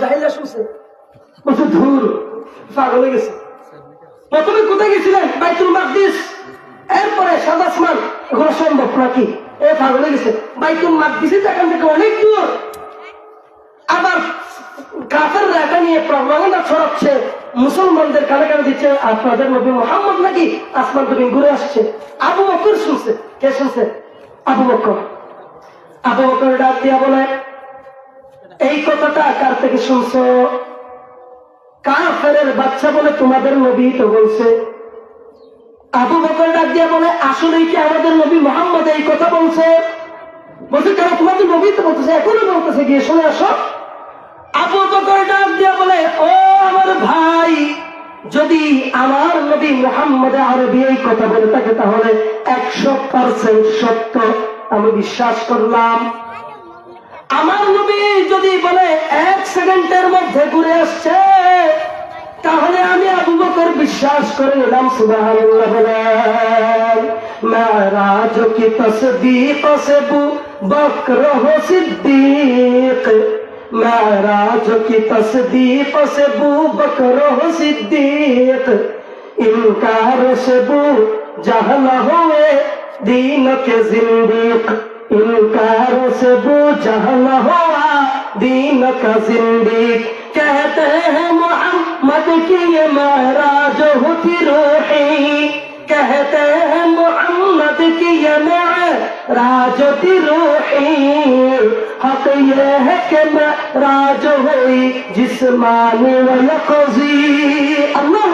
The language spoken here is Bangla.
দরজা হাইলা শুনছে, বলছে ধুর পাগল হয়ে গেছে। প্রথমে কোথায় গেছিলেন? বাইতুল মাকদিস, এরপরে সাদা আসমান। এগুলো সম্ভব নাকি? এ পাগল হয়ে গেছে। বাইতুল মাকদিসে এখান থেকে অনেক দূর। আবার কাফেররা এটা নিয়ে প্রমাণনা ছড়াচ্ছে, মুসলমানদের কানে কানে দিচ্ছে আপনাদের নবী মুহাম্মদ নাকি আসমান থেকে ঘুরে আসছে। আবু বকর শুনছে। কে শুনছে? আবু বকর। আবু বকর ডাক দিয়া বলে, এই কথাটা কার থেকে শুনছো? কাফেরের বাচ্চা বলে তোমাদের নবী তো বলছে। আবু বকর ডাক দিয়া বলে, আসলেই কি আমাদের নবী মুহাম্মদ এই কথা বলছে? বলছে কেন, তোমাদের নবী তো বলতেছে, এখনো বলতেছে, গিয়ে শুনে আসো। আবু বকর ডাক দিয়া বলে, ও আমার ভাই, যদি আমার নবী মুহাম্মদ আরবি এই কথা বলে থাকে তাহলে 100% সত্য, আমি বিশ্বাস করলাম। আমার নবী যদি বলে 1 সেকেন্ডের মধ্যে ঘুরে আসছে, তাহলে আমি আবু বকর বিশ্বাস করে নিলাম। সুবহানাল্লাহ বলেন। মেরাজ কি তসদীক সে আবু বকর হো সিদ্দীক, मेराज की तस्दीक से बू बकर हो सिद्दीक, इनकार से बू जहल हुए दीन के जिंदीक, इनकार से बू जहल हुआ दीन का जिंदीक। कहते हैं मोहम्मद की ये मेराज होती रूही, कहते हैं मोहम्मद की ये मेराज होती रूही। हक ये है कि मैं राज हुई जिस्मानी व यक़ज़ी। अल्लाह